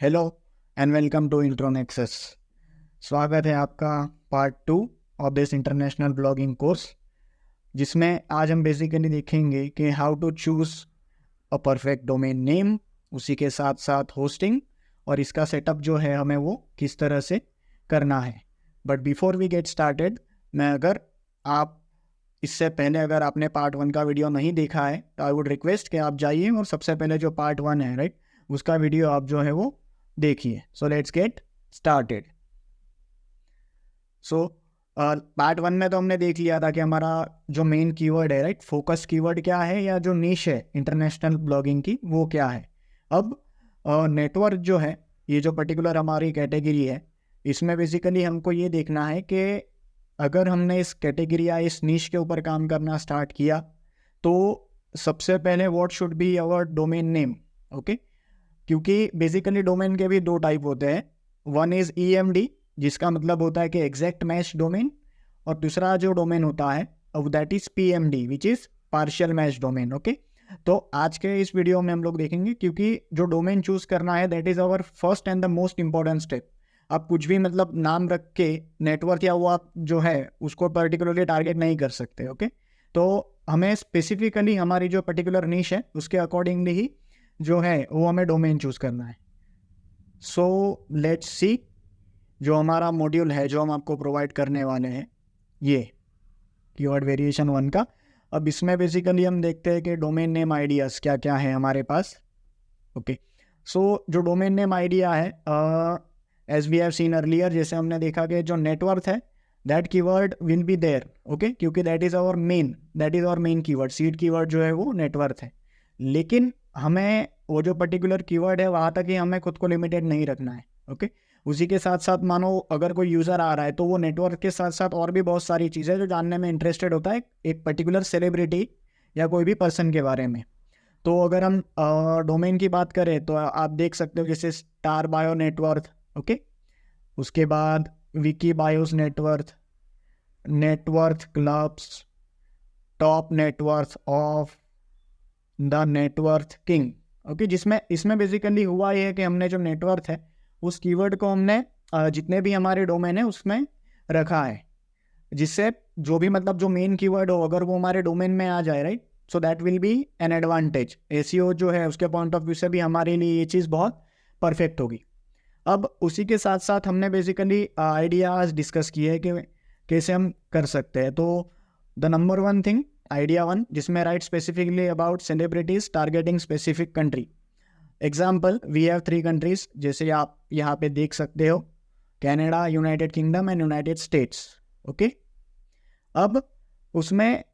Hello and welcome to Intron Access. स्वागत है आपका part 2 of this international blogging course, जिसमें आज हम बेसिकली देखेंगे कि how to choose a perfect domain name, उसी के साथ साथ होस्टिंग और इसका सेटअप जो है हमें वो किस तरह से करना है। But before we get started, इससे पहले अगर आपने पार्ट 1 का वीडियो नहीं देखा है तो आई वुड रिक्वेस्ट कि आप जाइए और सबसे पहले जो पार्ट 1 है राइट, उसका वीडियो आप जो है वो देखिए। So let's get started. So part 1 में तो हमने देख लिया था कि हमारा जो मेन कीवर्ड है राइट, फोकस कीवर्ड क्या है या जो नीश है इंटरनेशनल ब्लॉगिंग की वो क्या है। अब नेटवर्क जो है, ये जो पर्टिकुलर हमारी कैटेगरी है, इसमें बेसिकली हमको ये देखना है कि अगर हमने इस कैटेगरी या इस नीश के ऊपर काम करना स्टार्ट किया तो सबसे पहले what should be our domain name. Okay, क्योंकि बेसिकली डोमेन के भी दो टाइप होते हैं। वन इज़ EMD, जिसका मतलब होता है कि एग्जैक्ट मैच डोमेन, और दूसरा जो डोमेन होता है अब that is PMD which is partial match domain. Okay, तो आज के इस वीडियो में हम लोग देखेंगे, क्योंकि जो डोमेन चूज़ करना है that is our first and the most important step. आप कुछ भी मतलब नाम रख के नेटवर्क या वो आप जो है उसको पर्टिकुलरली टारगेट नहीं कर सकते। ओके, तो हमें स्पेसिफिकली हमारी जो पर्टिकुलर नीश है उसके अकॉर्डिंगली ही जो है वो हमें डोमेन चूज़ करना है। सो लेट्स सी जो हमारा मॉड्यूल है जो हम आपको प्रोवाइड करने वाले हैं, ये कीवर्ड वेरिएशन 1 का। अब इसमें बेसिकली हम देखते हैं कि डोमेन नेम आइडियाज़ क्या क्या है हमारे पास। ओके, सो जो डोमेन नेम आइडिया है, as we have seen earlier, जैसे हमने देखा कि जो नेटवर्क है that keyword will be there. Okay, क्योंकि that is our main keyword, seed keyword जो है वो नेटवर्क है। लेकिन हमें वो जो पर्टिकुलर कीवर्ड है वहाँ तक ही हमें खुद को लिमिटेड नहीं रखना है। ओके, उसी के साथ साथ मानो अगर कोई यूज़र आ रहा है तो वो नेटवर्क के साथ साथ और भी बहुत सारी चीज़ें जो जानने में इंटरेस्टेड होता है एक पर्टिकुलर सेलिब्रिटी या कोई भी पर्सन के बारे में। तो अगर हम डोमेन की बात करें तो आप देख सकते हो जैसे स्टार बायो नेटवर्क। ओके, उसके बाद Vicky BIOS network, network clubs, top network of the network king. Okay, जिसमें इसमें बेसिकली हुआ ये है कि हमने जो नेटवर्क है उस कीवर्ड को हमने जितने भी हमारे डोमेन है उसमें रखा है, जिससे जो भी मतलब जो मेन कीवर्ड हो अगर वो हमारे डोमेन में आ जाए right, so that will B an advantage. SEO जो है उसके पॉइंट ऑफ व्यू से भी हमारे लिए ये चीज़ बहुत परफेक्ट होगी। अब उसी के साथ साथ हमने बेसिकली आइडियाज़ डिस्कस किए हैं कि कैसे हम कर सकते हैं। तो द नंबर 1 थिंग, आइडिया 1, जिसमें write specifically about celebrities targeting specific country. Example, we have 3 countries, जैसे आप यहाँ पे देख सकते हो, Canada, United Kingdom and United States. Okay, अब उसमें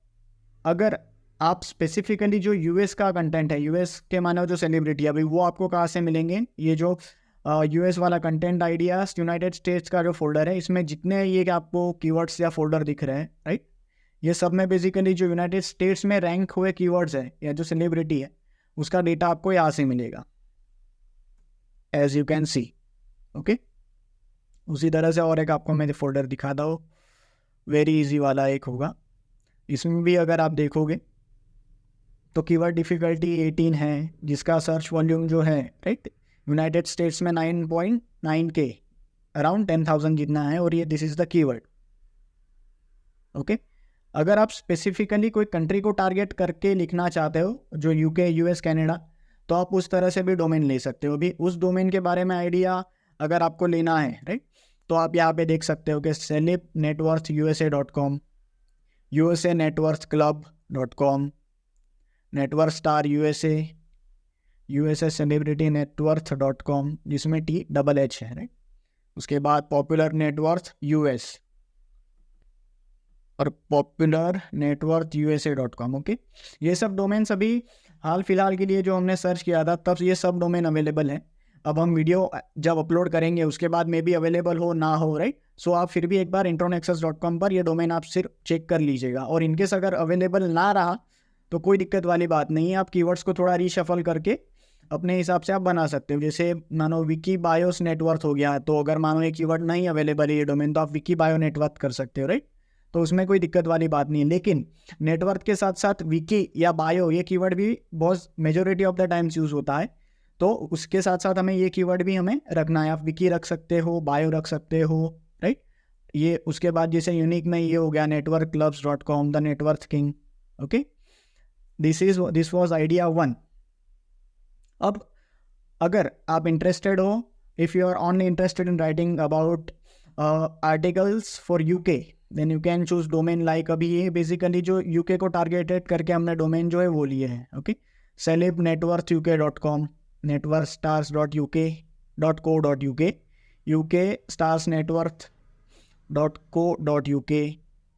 अगर आप स्पेसिफिकली जो US का कंटेंट है, US के मानो जो सेलिब्रिटी है, अभी वो आपको कहाँ से मिलेंगे? ये जो US वाला कंटेंट आइडियाज यूनाइटेड स्टेट्स का जो फोल्डर है, इसमें जितने ये आपको कीवर्ड्स या फोल्डर दिख रहे हैं राइट, ये सब में बेसिकली जो यूनाइटेड स्टेट्स में रैंक हुए कीवर्ड्स है या जो सेलिब्रिटी है उसका डेटा आपको यहाँ से मिलेगा, as you can see. Okay, उसी तरह से और एक आपको मैं फोल्डर दिखाता हूँ, वेरी इजी वाला एक होगा। इसमें भी अगर आप देखोगे तो कीवर्ड डिफ़िकल्टी 18 है, जिसका सर्च वॉल्यूम जो है राइट यूनाइटेड स्टेट्स में 9.9K, अराउंड 10,000 जितना है, और ये this is the keyword. Okay, अगर आप स्पेसिफिकली कोई कंट्री को टारगेट करके लिखना चाहते हो, जो UK, US, कनाडा, तो आप उस तरह से भी डोमेन ले सकते हो। भी उस डोमेन के बारे में आइडिया अगर आपको लेना है राइट, तो आप यहाँ पे देख सकते हो कि celibnetworthusa.com, usanetworthclub.com, network star USA celebrityNetworth.com, जिसमें THH है राइट। उसके बाद पॉपुलर नेटवर्थ US और पॉपुलर नेटवर्थ USA.com। ओके, ये सब डोमेन्स अभी हाल फिलहाल के लिए जो हमने सर्च किया था तब ये सब डोमेन अवेलेबल है। अब हम वीडियो जब अपलोड करेंगे उसके बाद में भी अवेलेबल हो ना हो राइट, सो आप फिर भी एक बार intronexus.com पर ये डोमेन आप सिर्फ चेक कर लीजिएगा, और इनकेस अगर अवेलेबल ना रहा तो कोई दिक्कत वाली बात नहीं है, आप कीवर्ड्स को थोड़ा रीशफल करके अपने हिसाब से आप बना सकते हो। जैसे मानो विकी बायोस नेटवर्क हो गया, तो अगर मानो ये कीवर्ड नहीं अवेलेबल है ये डोमेन, तो आप विकी बायो नेटवर्क कर सकते हो राइट, तो उसमें कोई दिक्कत वाली बात नहीं है। लेकिन नेटवर्क के साथ साथ विकी या बायो ये कीवर्ड भी बहुत majority of the times use होता है, तो उसके साथ साथ हमें ये कीवर्ड भी हमें रखना है। आप विकी रख सकते हो, बायो रख सकते हो, राइट। ये उसके बाद जैसे यूनिक में ये हो गया networkclubs.com, the net worth king. Okay, this was idea 1। अब अगर आप इंटरेस्टेड हो, if you are only interested in writing about articles for UK, then you can choose domain like, अभी ये बेसिकली जो यूके को टारगेटेड करके हमने डोमेन जो है वो लिए हैं। Okay, celebnetworthuk.com, networkstars.uk.co.uk, ukstarsnetworth.co.uk,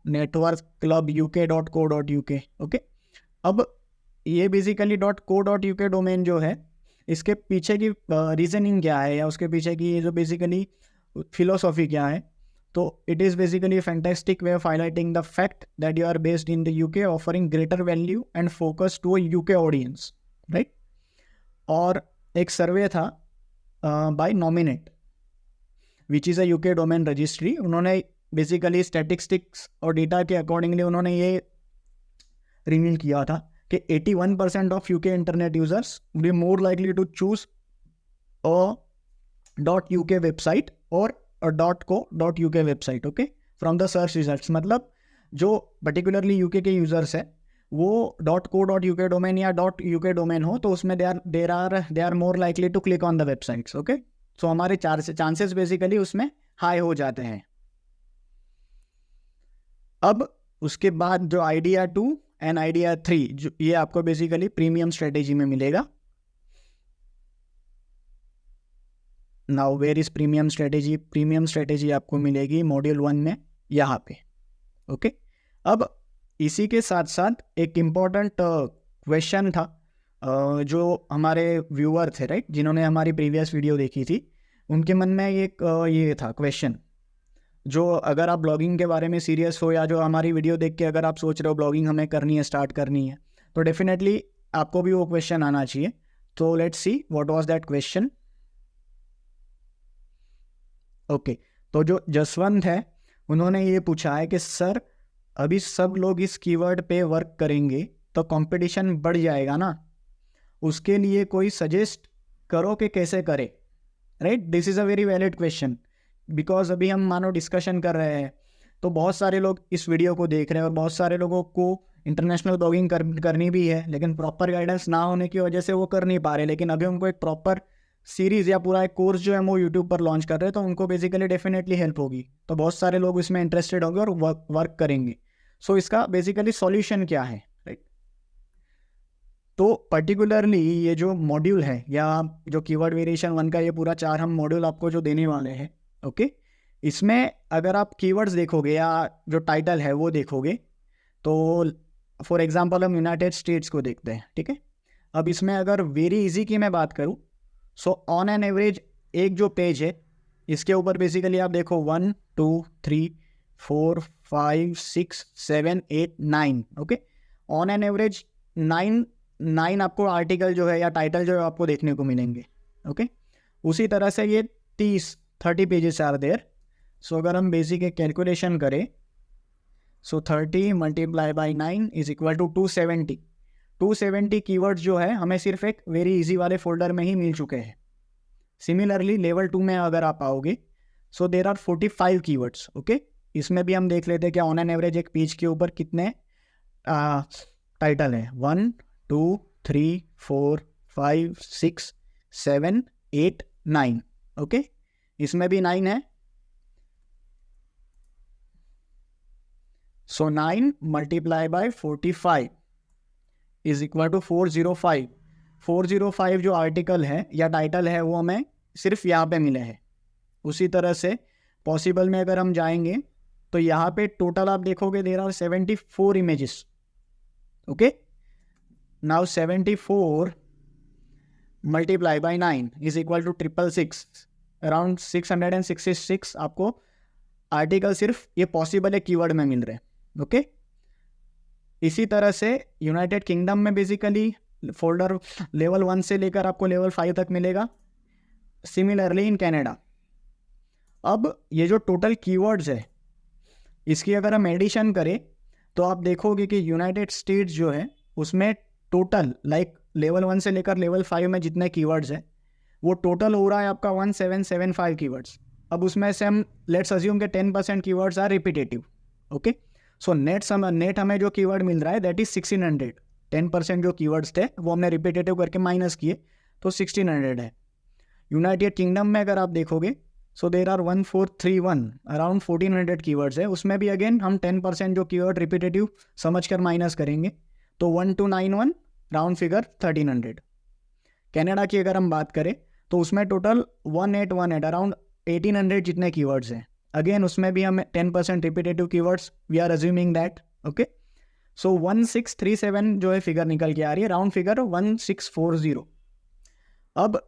networkclubuk.co.uk। Okay, अब ये बेसिकली .co.uk डोमेन जो है, इसके पीछे की रीजनिंग क्या है या उसके पीछे की जो बेसिकली फिलोसॉफी क्या है, तो it is basically fantastic way of highlighting the fact that you are based in the UK, offering greater value and focus to a UK audience, right. और एक सर्वे था by Nominet, which is a UK domain registry. उन्होंने basically statistics और data के accordingly उन्होंने ये reveal किया था कि 81% of UK internet users will be more likely to choose a .uk website और .co.uk website, okay, from the search results. मतलब जो पर्टिकुलरली यूके के यूजर्स है वो .co.uk डोमेन या .uk डोमेन हो तो उसमें they are more likely to click on the websites. Okay, so हमारे चांसेस बेसिकली उसमें हाई हो जाते हैं। अब उसके बाद जो आइडिया 2 एंड आइडिया 3, जो ये आपको बेसिकली प्रीमियम स्ट्रेटेजी में मिलेगा। Now where is premium strategy? Premium strategy आपको मिलेगी मॉड्यूल 1 में, यहाँ पे। ओके, अब इसी के साथ साथ एक इम्पॉर्टेंट क्वेश्चन था जो हमारे व्यूअर थे, राइट, जिन्होंने हमारी प्रीवियस वीडियो देखी थी, उनके मन में एक ये था क्वेश्चन, जो अगर आप ब्लॉगिंग के बारे में सीरियस हो या जो हमारी वीडियो देख के अगर आप सोच रहे हो ब्लॉगिंग हमें करनी है, स्टार्ट करनी है, तो डेफिनेटली आपको भी वो क्वेश्चन आना चाहिए। तो let's see what was that question. Okay, तो जो जसवंत है उन्होंने ये पूछा है कि सर अभी सब लोग इस कीवर्ड पे वर्क करेंगे तो कंपटीशन बढ़ जाएगा ना, उसके लिए कोई सजेस्ट करो कि कैसे करें, right. This is a very valid question, because अभी हम मानो डिस्कशन कर रहे हैं तो बहुत सारे लोग इस वीडियो को देख रहे हैं और बहुत सारे लोगों को इंटरनेशनल ब्लॉगिंग करनी भी है, लेकिन प्रॉपर गाइडेंस ना होने की वजह से वो कर नहीं पा रहे। लेकिन अभी उनको एक प्रॉपर सीरीज़ या पूरा एक कोर्स जो है वो यूट्यूब पर लॉन्च कर रहे हैं, तो उनको बेसिकली डेफिनेटली हेल्प होगी, तो बहुत सारे लोग इसमें इंटरेस्टेड होंगे और वर्क करेंगे। सो इसका बेसिकली सॉल्यूशन क्या है, राइट। तो पर्टिकुलरली ये जो मॉड्यूल है या जो कीवर्ड वेरिएशन 1 का ये पूरा 4 हम मॉड्यूल आपको जो देने वाले हैं, ओके, इसमें अगर आप कीवर्ड्स देखोगे या जो टाइटल है वो देखोगे, तो फॉर एग्जांपल हम यूनाइटेड स्टेट्स को देखते हैं, ठीक है। अब इसमें अगर वेरी इजी की मैं बात करूं, सो ऑन एन एवरेज एक जो पेज है इसके ऊपर बेसिकली आप देखो 1 2 3 4 5 6 7 8 9, ओके, ऑन एन एवरेज 9 आपको आर्टिकल जो है या टाइटल जो है आपको देखने को मिलेंगे, ओके। उसी तरह से ये 30 पेजेस आर देयर। सो अगर हम बेसिक एक कैलकुलेशन करें, so 30 multiply by 9 is equal to 270। 270 keywords जो है हमें सिर्फ एक वेरी इजी वाले फोल्डर में ही मिल चुके हैं। सिमिलरली लेवल 2 में अगर आप आओगे, सो देर आर 45 कीवर्ड्स, ओके। इसमें भी हम देख लेते हैं कि ऑन एन एवरेज एक पेज के ऊपर कितने टाइटल है। 1 2 3 4 5 6 7 8 9, ओके, इसमें भी 9 है। So 9 multiply by 45 is equal to 405। 405 जो आर्टिकल है या टाइटल है वो हमें सिर्फ यहाँ पे मिले हैं। उसी तरह से पॉसिबल में अगर हम जाएंगे तो यहाँ पे टोटल आप देखोगे there are 74 images, okay. Now 74 multiply by 9 is equal to 666, around 666 आपको आर्टिकल सिर्फ ये पॉसिबल है कीवर्ड में मिल रहे हैं, ओके। इसी तरह से यूनाइटेड किंगडम में बेसिकली फोल्डर लेवल 1 से लेकर आपको लेवल 5 तक मिलेगा। Similarly in Canada. अब ये जो टोटल कीवर्ड्स है इसकी अगर हम एडिशन करें तो आप देखोगे कि यूनाइटेड स्टेट्स जो है उसमें टोटल लाइक लेवल 1 से लेकर लेवल 5 में जितने कीवर्ड्स हैं वो टोटल हो रहा है आपका 1775 कीवर्ड्स। अब उसमें से हम लेट्स अज्यूम के 10% keywords are repetitive. Okay, so net हमें जो कीवर्ड मिल रहा है दैट इज 1600। 10% जो कीवर्ड्स थे वो हमने रिपीटेटिव करके माइनस किए तो 1600 है। यूनाइटेड किंगडम में अगर आप देखोगे सो देर आर 1431, अराउंड 1400 कीवर्ड्स है। उसमें भी अगेन हम 10% जो कीवर्ड रिपीटेटिव समझ कर माइनस करेंगे तो 1291, राउंड फिगर 1300। कनाडा की अगर हम बात करें तो उसमें टोटल 1818, अराउंड 1800 जितने कीवर्ड्स हैं। अगेन उसमें भी हम 10% repetitive keywords we are assuming that. Okay, so 1637 जो है फिगर निकल के आ रही है, राउंड फिगर 1640। अब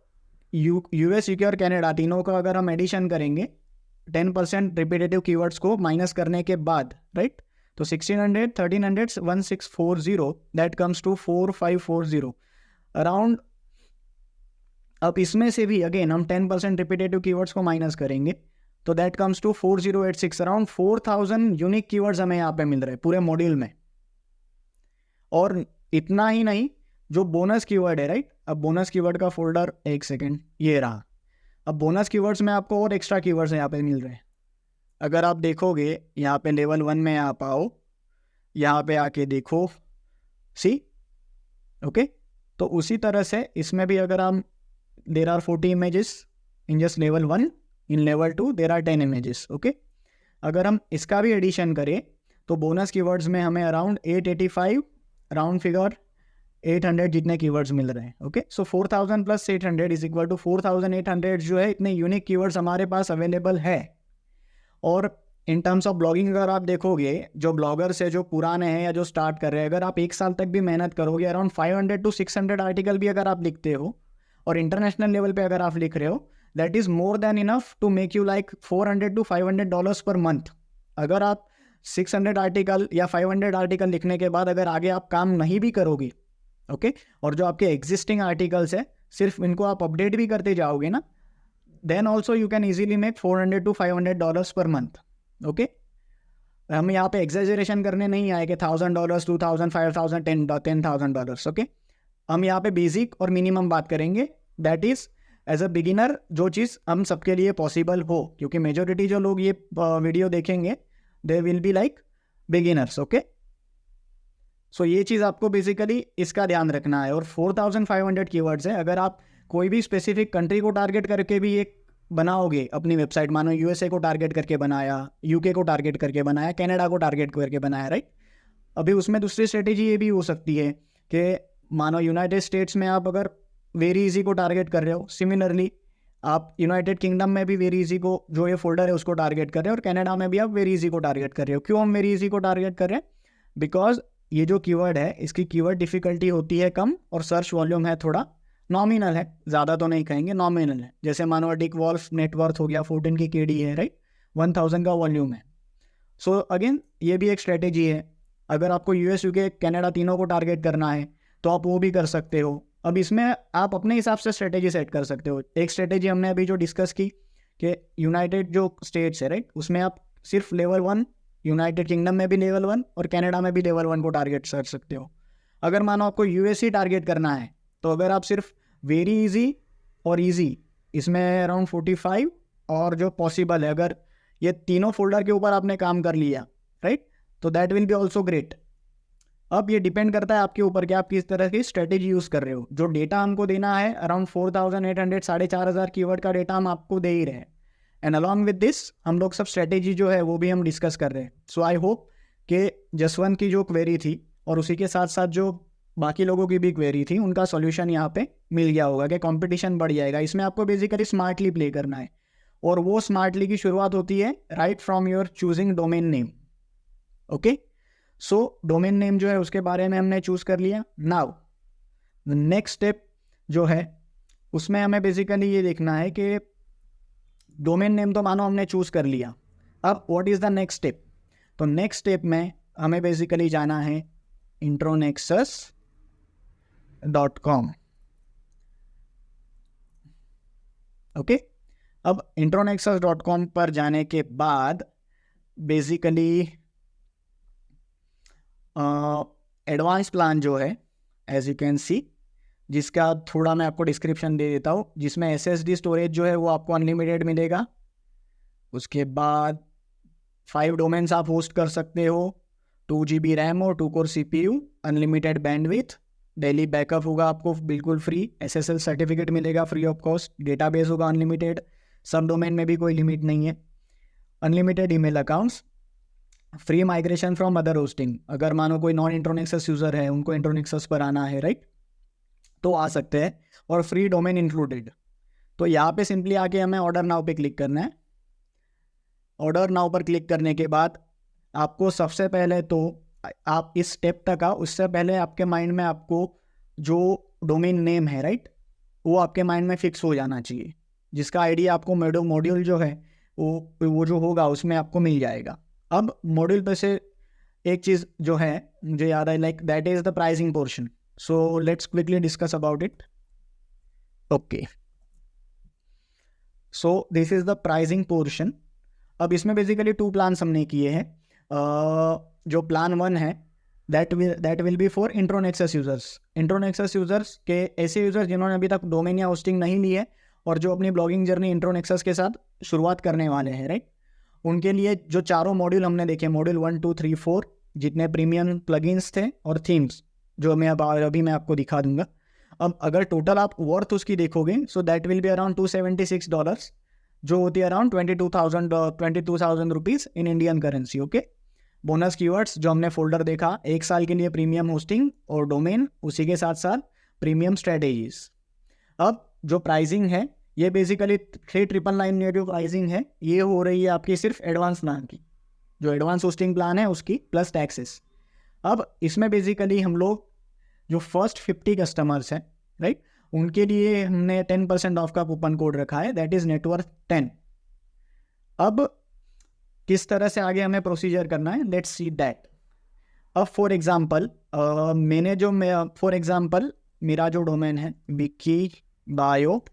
यूएस, यूके और कनाडा तीनों का अगर हम एडिशन करेंगे 10% रिपीटेटिव कीवर्ड्स को माइनस करने के बाद, राइट, तो 1600, 1300, 1640, दैट कम्स टू 4540 अराउंड। अब इसमें से भी अगेन हम 10% रिपीटेटिव कीवर्ड्स को माइनस करेंगे तो that comes to 4086, around 4000 unique keywords हमें यहाँ पे मिल रहे हैं पूरे मॉड्यूल में। और इतना ही नहीं, जो बोनस कीवर्ड है, राइट, अब बोनस कीवर्ड का फोल्डर, एक सेकेंड, ये रहा। अब बोनस कीवर्ड्स में आपको और एक्स्ट्रा कीवर्ड्स यहाँ पे मिल रहे हैं। अगर आप देखोगे यहाँ पे लेवल 1 में आप आओ, यहाँ पे आके देखो, सी, ओके, तो उसी तरह से इसमें भी अगर हम there are 40 images in just level 1, in level 2 there are 10 images. Okay, अगर हम इसका भी एडिशन करें तो बोनस कीवर्ड्स में हमें अराउंड 885, राउंड फिगर 800 जितने कीवर्ड्स मिल रहे हैं। Okay, so 4000 plus 800 is equal to 4800 जो है इतने यूनिक कीवर्ड्स हमारे पास अवेलेबल है। और इन टर्म्स ऑफ ब्लॉगिंग अगर आप देखोगे, जो ब्लॉगर्स है, जो पुराने हैं या जो स्टार्ट कर रहे हैं, अगर आप एक साल तक भी मेहनत करोगे, अराउंड 500 to 600 आर्टिकल भी अगर आप लिखते हो और इंटरनेशनल लेवल पे अगर आप लिख रहे हो, that is more than enough to make you like $400 to $500 per month. अगर आप 600 आर्टिकल या 500 आर्टिकल लिखने के बाद अगर आगे आप काम नहीं भी करोगे, ओके, और जो आपके एग्जिस्टिंग आर्टिकल्स है सिर्फ इनको आप अपडेट भी करते जाओगे ना, then also you can easily make $400 to $500 per month. Okay, हम यहाँ पे एग्जेजरेशन करने नहीं आए कि $1000, $2000, $5000, $10,000। ओके, हम यहाँ पे बेसिक और मिनिमम बात करेंगे, that is as a beginner जो चीज़ हम सबके लिए पॉसिबल हो, क्योंकि मेजोरिटी जो लोग ये वीडियो देखेंगे they will be like beginners. Okay, so ये चीज़ आपको बेसिकली इसका ध्यान रखना है। और 4500 कीवर्ड्स है। अगर आप कोई भी स्पेसिफिक कंट्री को टारगेट करके भी एक बनाओगे अपनी वेबसाइट, मानो यूएसए को टारगेट करके बनाया, यूके को टारगेट करके बनाया, कनाडा को टारगेट करके बनाया, राइट, अभी उसमें दूसरी स्ट्रेटेजी ये भी हो सकती है कि मानो यूनाइटेड स्टेट्स में आप अगर वेरी इजी को टारगेट कर रहे हो, सिमिलरली आप यूनाइटेड किंगडम में भी वेरी इजी को, जो ये फोल्डर है, उसको टारगेट कर रहे हो, और कनाडा में भी आप वेरी इजी को टारगेट कर रहे हो। क्यों हम वेरी इजी को टारगेट कर रहे हैं? बिकॉज ये जो कीवर्ड है इसकी कीवर्ड डिफिकल्टी होती है कम और सर्च वॉल्यूम है थोड़ा नॉमिनल है, ज़्यादा तो नहीं कहेंगे, नॉमिनल है। जैसे मानो डिक वॉल्फ नेटवर्थ हो गया, 14 की केडी है, राइट, 1000 का वॉल्यूम है। सो अगेन ये भी एक स्ट्रेटेजी है। अगर आपको यूएस, यूके, कनाडा तीनों को टारगेट करना है तो आप वो भी कर सकते हो। अब इसमें आप अपने हिसाब से स्ट्रेटेजी सेट कर सकते हो। एक स्ट्रेटेजी हमने अभी जो डिस्कस की कि यूनाइटेड जो स्टेट्स है, राइट, उसमें आप सिर्फ लेवल 1, यूनाइटेड किंगडम में भी लेवल 1 और कनाडा में भी लेवल 1 को टारगेट कर सकते हो। अगर मानो आपको यूएस ही टारगेट करना है तो अगर आप सिर्फ वेरी इजी और इजी, इसमें अराउंड 45, और जो पॉसिबल है, अगर ये तीनों फोल्डर के ऊपर आपने काम कर लिया, राइट, तो that will B also great. अब ये डिपेंड करता है आपके ऊपर कि आप किस तरह की स्ट्रेटेजी यूज़ कर रहे हो। जो डेटा हमको देना है अराउंड 4800, 4500 कीवर्ड का डेटा हम आपको दे ही रहे हैं, एंड अलॉन्ग विद दिस हम लोग सब स्ट्रेटेजी जो है वो भी हम डिस्कस कर रहे हैं। सो आई होप कि जसवंत की जो क्वेरी थी और उसी के साथ साथ जो बाकी लोगों की भी क्वेरी थी, उनका सॉल्यूशन यहाँ पे मिल गया होगा कि कंपटीशन बढ़ जाएगा। इसमें आपको बेसिकली स्मार्टली प्ले करना है, और वो स्मार्टली की शुरुआत होती है right from your choosing domain name. Okay, so domain name जो है उसके बारे में हमने चूज कर लिया। नाउ नेक्स्ट स्टेप जो है उसमें हमें बेसिकली ये देखना है कि डोमेन नेम तो मानो हमने चूज कर लिया, अब what is the next step? तो नेक्स्ट स्टेप में हमें बेसिकली जाना है intronexus.com। ओके, अब intronexus.com पर जाने के बाद बेसिकली एडवांस प्लान जो है, एज यू कैन सी, जिसका थोड़ा मैं आपको डिस्क्रिप्शन दे देता हूँ, जिसमें SSD स्टोरेज जो है वो आपको अनलिमिटेड मिलेगा। उसके बाद 5 डोमेन्स आप होस्ट कर सकते हो, 2 GB रैम और 2 core CPU, unlimited bandwidth, daily backup होगा आपको बिल्कुल फ्री, SSL सर्टिफिकेट मिलेगा फ्री ऑफ कॉस्ट, डेटाबेस होगा अनलिमिटेड, सब डोमेन में भी कोई लिमिट नहीं है, unlimited email accounts, free migration from other hosting. अगर मानो कोई नॉन इंट्रोनेक्सस यूज़र है, उनको इंट्रोनेक्सस पर आना है, राइट, तो आ सकते हैं, और फ्री डोमेन इंक्लूडेड। तो यहाँ पे सिंपली आके हमें ऑर्डर नाउ पे क्लिक करना है। ऑर्डर नाउ पर क्लिक करने के बाद आपको सबसे पहले तो आप इस स्टेप तक आओ, उससे पहले आपके माइंड में आपको जो डोमेन नेम है, राइट, वो आपके माइंड में फिक्स हो जाना चाहिए, जिसका आइडिया आपको मॉड्यूल जो है वो जो होगा उसमें आपको मिल जाएगा। अब मॉड्यूल पे से एक चीज़ जो है मुझे याद है, like that is the pricing portion. So let's quickly discuss about it. Okay, so this is the pricing portion. अब इसमें बेसिकली 2 प्लान्स हमने किए हैं। जो प्लान 1 है दैट विल बी फॉर इंट्रोनेक्सस यूज़र्स। इंट्रोनेक्सस यूज़र्स के ऐसे यूज़र्स जिन्होंने अभी तक डोमेन या होस्टिंग नहीं ली है और जो अपनी ब्लॉगिंग जर्नी इंट्रोनेक्सस के साथ शुरुआत करने वाले हैं, राइट, उनके लिए जो चारों मॉड्यूल हमने देखे, मॉड्यूल 1, 2, 3, 4, जितने प्रीमियम प्लगइन्स थे और थीम्स, जो मैं अभी मैं आपको दिखा दूंगा। अब अगर टोटल आप वर्थ उसकी देखोगे, so that will be around $276, जो होती है around 22,000 rupees in Indian currency. Okay, bonus keywords जो हमने फोल्डर देखा, 1 साल के लिए प्रीमियम होस्टिंग और डोमेन, उसी के साथ साथ प्रीमियम स्ट्रेटेजीज। अब जो प्राइसिंग है ये बेसिकली 3,999 जो प्राइसिंग है ये हो रही है आपकी सिर्फ एडवांस प्लान की, जो एडवांस होस्टिंग प्लान है उसकी प्लस टैक्सेस। अब इसमें बेसिकली हम लोग जो फर्स्ट 50 कस्टमर्स हैं, राइट, उनके लिए हमने 10% ऑफ का कूपन कोड रखा है, दैट इज़ नेटवर्थ 10। अब किस तरह से आगे हमें प्रोसीजर करना है, लेट्स सी दैट। अब फॉर एग्जांपल मेरा जो डोमेन है Wiki bio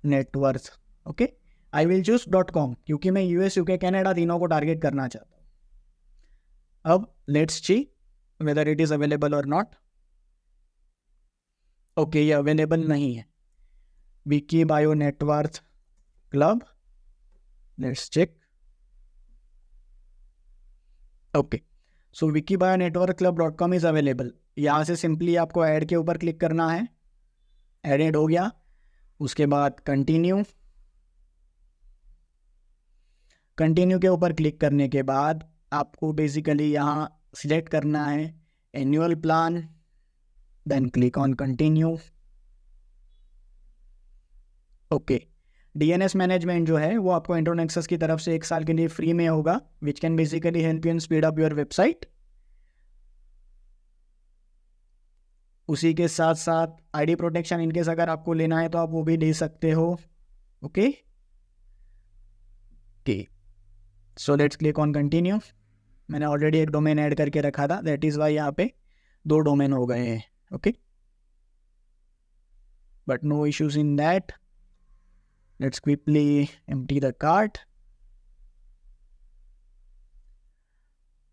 net worth, okay, I will choose .com, क्योंकि मैं US, UK, कनाडा तीनों को टारगेट करना चाहता हूँ। अब let's see whether it is available और नॉट। ओके, ये अवेलेबल नहीं है, Wiki bio net worth club, let's check. Okay, so Wiki bio network club .com is available. यहाँ से सिंपली आपको ऐड के ऊपर क्लिक करना है, एडेड हो गया। उसके बाद कंटिन्यू के ऊपर क्लिक करने के बाद आपको बेसिकली यहाँ सिलेक्ट करना है annual plan, then click on continue. Okay, DNS management जो है वो आपको इंट्रोनेक्सस की तरफ से 1 साल के लिए फ्री में होगा, which can basically help you in speed up your website. उसी के साथ साथ ID प्रोटेक्शन इनकेस अगर आपको लेना है तो आप वो भी ले सकते हो। Okay, so let's click on continue. मैंने ऑलरेडी एक डोमेन ऐड करके रखा था, दैट इज़ वाई यहाँ पे 2 डोमेन हो गए हैं। Okay, but no issues in that. Let's quickly empty the cart.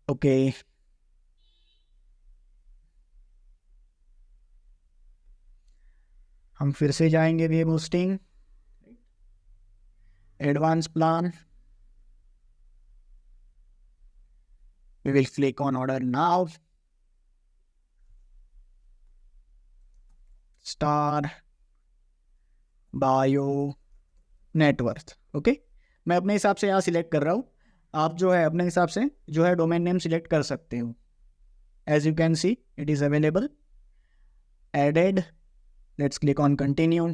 Okay, हम फिर से जाएंगे web hosting, advance plan, we will click on order now, star bio net worth. Okay, मैं अपने हिसाब से यहाँ सिलेक्ट कर रहा हूँ, आप जो है अपने हिसाब से जो है डोमेन नेम सिलेक्ट कर सकते हो। As you can see it is available, added, let's click on continue.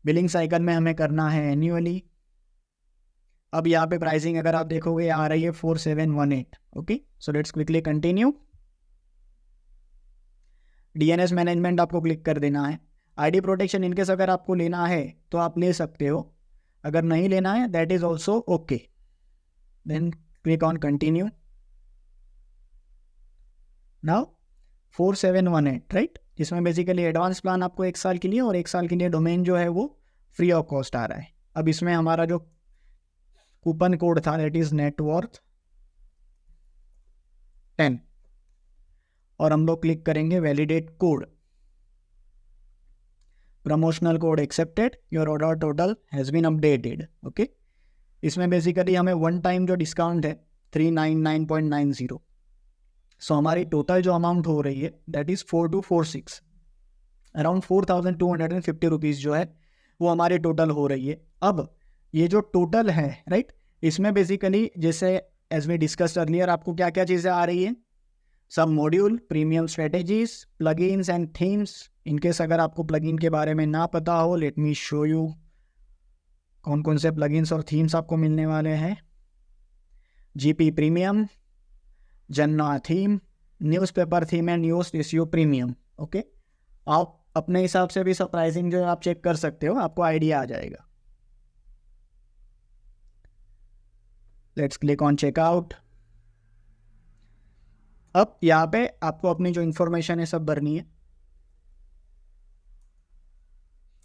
Billing cycle में हमें करना है एन्युअली। अब यहाँ पे प्राइसिंग अगर आप देखोगे आ रही है 4718। Okay, so let's quickly continue. DNS management आपको क्लिक कर देना है। ID प्रोटेक्शन इनकेस अगर आपको लेना है तो आप ले सकते हो, अगर नहीं लेना है that is also okay, then click on continue. Now 4718, right, जिसमें बेसिकली एडवांस प्लान आपको 1 साल के लिए और 1 साल के लिए डोमेन जो है वो फ्री ऑफ कॉस्ट आ रहा है। अब इसमें हमारा जो कूपन कोड था दैट इज नेटवर्थ 10, और हम लोग क्लिक करेंगे validate code, promotional code accepted, your order total has been updated. Okay, इसमें बेसिकली हमें वन टाइम जो डिस्काउंट है 399.90, सो हमारी टोटल जो अमाउंट हो रही है दैट इज़ 4246, अराउंड 4250 रुपीज़ जो है वो हमारी टोटल हो रही है। अब ये जो टोटल है राइट, इसमें बेसिकली जैसे एज वी डिस्कस्ड अर्लियर आपको क्या क्या चीज़ें आ रही है, सब module, premium strategies, plugins and themes. In case अगर आपको प्लगइन के बारे में ना पता हो, लेट मी शो यू कौन कौन से प्लगइन्स और थीम्स आपको मिलने वाले हैं। जीपी प्रीमियम, जन्ना theme, newspaper theme and news SEO premium. Okay, आप अपने हिसाब से भी सब प्राइसिंग जो है आप चेक कर सकते हो, आपको आइडिया आ जाएगा। Let's click on checkout. अब यहाँ पे आपको अपनी जो इन्फॉर्मेशन है सब भरनी है।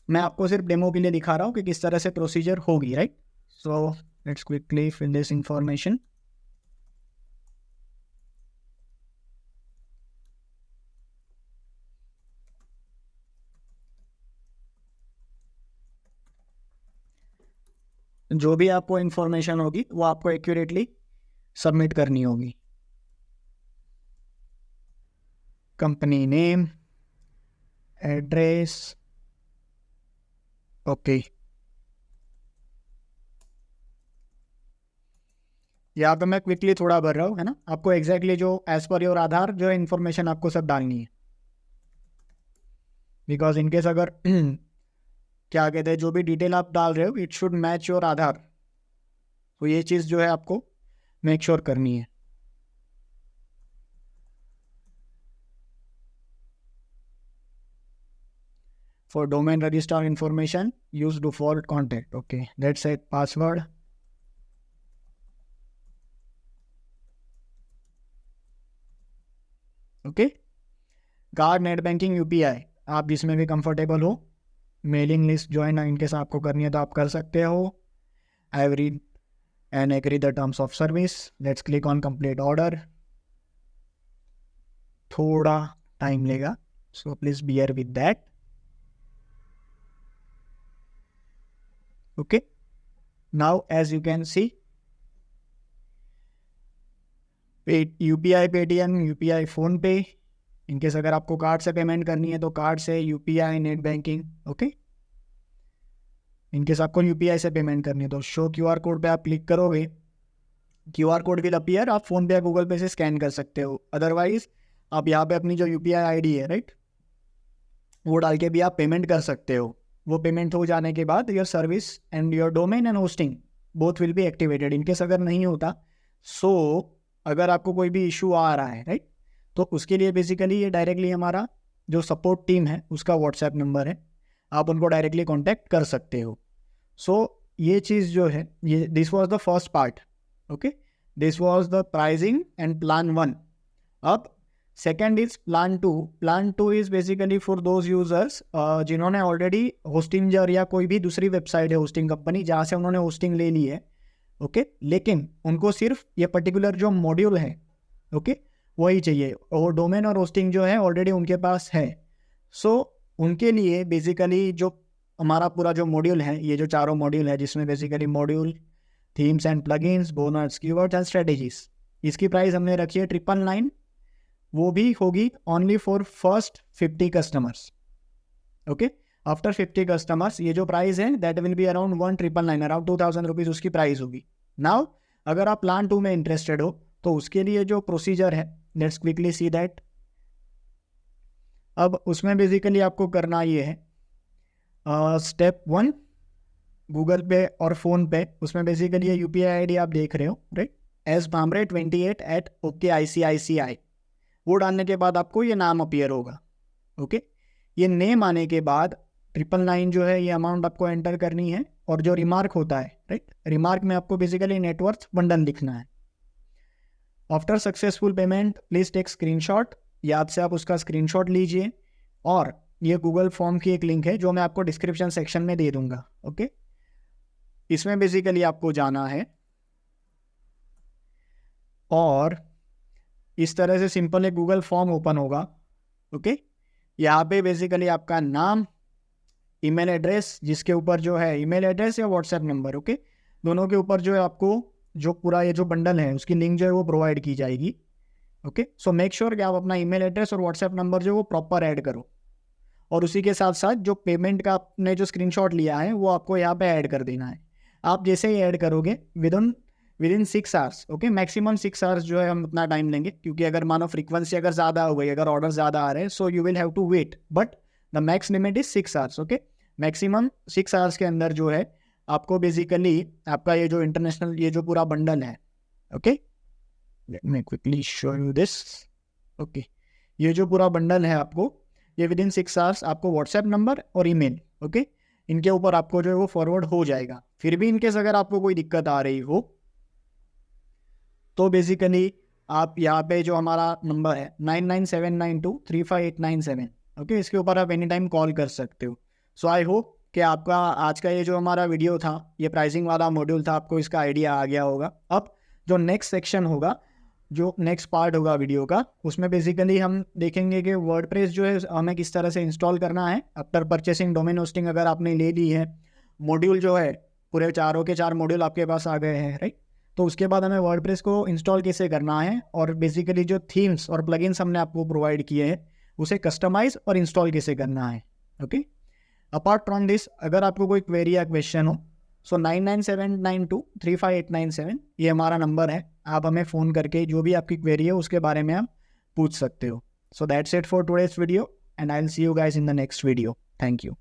मैं आपको सिर्फ डेमो के लिए दिखा रहा हूँ कि किस तरह से प्रोसीजर होगी, right. So let's quickly fill this information. जो भी आपको इन्फॉर्मेशन होगी वो आपको एक्यूरेटली सबमिट करनी होगी। Company name, address, okay. यहाँ पे मैं क्विकली थोड़ा भर रहा हूँ, है ना। आपको एग्जैक्टली जो एज पर योर आधार जो इन्फॉर्मेशन आपको सब डालनी है, बिकॉज इनकेस अगर क्या कहते हैं जो भी डिटेल आप डाल रहे हो इट शुड मैच योर आधार, तो ये चीज़ जो है आपको मेक श्योर करनी है। For domain registrar information, use default contact. Okay, let's set password. Okay, card, net banking, UPI, आप जिसमें भी कंफर्टेबल हो। मेलिंग लिस्ट ज्वाइन इनकेस आपको करनी है तो आप कर सकते हो। I read and agree the terms of service. Let's click on complete order. थोड़ा टाइम लेगा, so please bear with that. Okay, now as you can see, UPI, Paytm, UPI, PhonePe. In case अगर आपको card से payment करनी है तो card से, UPI, net banking. Okay, in case आपको यूपीआई से पेमेंट करनी है तो शो क्यूआर कोड पे आप क्लिक करोगे, क्यूआर कोड विल अपीयर। आप फोन पे या गूगल पे से स्कैन कर सकते हो, अदरवाइज आप यहाँ पे अपनी जो यूपीआई आईडी है राइट, वो डाल के भी आप पेमेंट कर सकते हो। वो पेमेंट हो जाने के बाद your service and your domain and hosting both will be activated. In case अगर नहीं होता, सो अगर आपको कोई भी इशू आ रहा है राइट, तो उसके लिए बेसिकली ये डायरेक्टली हमारा जो सपोर्ट टीम है उसका व्हाट्सएप नंबर है, आप उनको डायरेक्टली कॉन्टैक्ट कर सकते हो। सो ये चीज़ जो है, ये this was the first part. Okay, this was the pricing and plan 1। अब second is plan 2। Plan 2 is basically for those users जिन्होंने ऑलरेडी होस्टिंजर या कोई भी दूसरी वेबसाइट है, होस्टिंग कंपनी जहाँ से उन्होंने होस्टिंग ले ली है। ओके, लेकिन उनको सिर्फ ये पर्टिकुलर जो मॉड्यूल है ओके वही चाहिए, और डोमेन और होस्टिंग जो है ऑलरेडी उनके पास है। सो उनके लिए बेसिकली जो हमारा पूरा जो मॉड्यूल है, ये जो चारों मॉड्यूल है जिसमें basically module, themes and plugins, bonus, keywords and strategies, इसकी प्राइस हमने रखी है 999। वो भी होगी only for first 50 customers. Okay, after 50 customers ये जो प्राइस है that will be around 1999, around 2000 rupees उसकी प्राइस होगी। नाउ अगर आप प्लान 2 में इंटरेस्टेड हो तो उसके लिए जो प्रोसीजर है, लेट्स क्विकली सी दैट। अब उसमें बेसिकली आपको करना ये है, स्टेप 1 गूगल पे और फ़ोन पे, उसमें बेसिकली ये यूपीआई आईडी आप देख रहे हो राइट, sbhamre28@okicici, वो डालने के बाद आपको ये नाम अपीयर होगा। ओके, ये नेम आने के बाद 999 जो है ये अमाउंट आपको एंटर करनी है, और जो रिमार्क होता है राइट, रिमार्क में आपको बेसिकली नेटवर्थ बंडल लिखना है। After successful payment please take screenshot, याद से आप उसका स्क्रीनशॉट लीजिए, और ये गूगल फॉर्म की एक लिंक है जो मैं आपको डिस्क्रिप्शन सेक्शन में दे दूंगा। ओके, इसमें बेसिकली आपको जाना है और इस तरह से सिंपल एक गूगल फॉर्म ओपन होगा। ओके, यहाँ पे बेसिकली आपका नाम, ईमेल एड्रेस, जिसके ऊपर जो है ईमेल एड्रेस या व्हाट्सएप नंबर, ओके, दोनों के ऊपर जो है आपको जो पूरा ये जो बंडल है उसकी लिंक जो है वो प्रोवाइड की जाएगी। ओके, सो मेक श्योर कि आप अपना ईमेल एड्रेस और व्हाट्सएप नंबर जो है वो प्रॉपर ऐड करो, और उसी के साथ साथ जो पेमेंट का आपने जो स्क्रीनशॉट लिया है वो आपको यहाँ पे ऐड कर देना है। आप जैसे ही ऐड करोगे with in 6 hours, okay, maximum 6 hours जो है हम उतना टाइम लेंगे, क्योंकि अगर मानो फ्रीक्वेंसी अगर ज़्यादा हो गई, अगर ऑर्डर ज़्यादा आ रहे हैं, so you will have to wait, but the max limit is 6 hours. Okay, maximum 6 hours के अंदर जो है आपको बेसिकली आपका ये जो इंटरनेशनल ये जो पूरा बंडल है, okay, let me quickly show you this. Okay, ये जो पूरा बंडल है आपको ये विद इन 6 आवर्स आपको व्हाट्सएप नंबर और ईमेल, ओके, इनके ऊपर आपको जो है वो फॉरवर्ड हो जाएगा। फिर भी इनकेस अगर आपको कोई दिक्कत आ रही हो तो बेसिकली आप यहाँ पे जो हमारा नंबर है 9979235897, ओके, इसके ऊपर आप एनी टाइम कॉल कर सकते हो। सो आई होप कि आपका आज का ये जो हमारा वीडियो था, ये प्राइसिंग वाला मॉड्यूल था, आपको इसका आइडिया आ गया होगा। अब जो नेक्स्ट सेक्शन होगा, जो नेक्स्ट पार्ट होगा वीडियो का, उसमें बेसिकली हम देखेंगे कि वर्डप्रेस जो है हमें किस तरह से इंस्टॉल करना है आफ्टर परचेसिंग डोमेन होस्टिंग। अगर आपने ले ली है, मॉड्यूल जो है पूरे चारों के 4 मॉड्यूल आपके पास आ गए हैं, राइट, तो उसके बाद हमें वर्डप्रेस को इंस्टॉल कैसे करना है, और बेसिकली जो थीम्स और प्लगइन्स हमने आपको प्रोवाइड किए हैं उसे कस्टमाइज और इंस्टॉल कैसे करना है। ओके, अपार्ट फ्रॉम दिस अगर आपको कोई क्वेरी या क्वेश्चन हो, सो 9979235897 ये हमारा नंबर है, आप हमें फ़ोन करके जो भी आपकी क्वेरी है उसके बारे में आप पूछ सकते हो। So that's it for today's video, and I will see you guys in the next video. Thank you.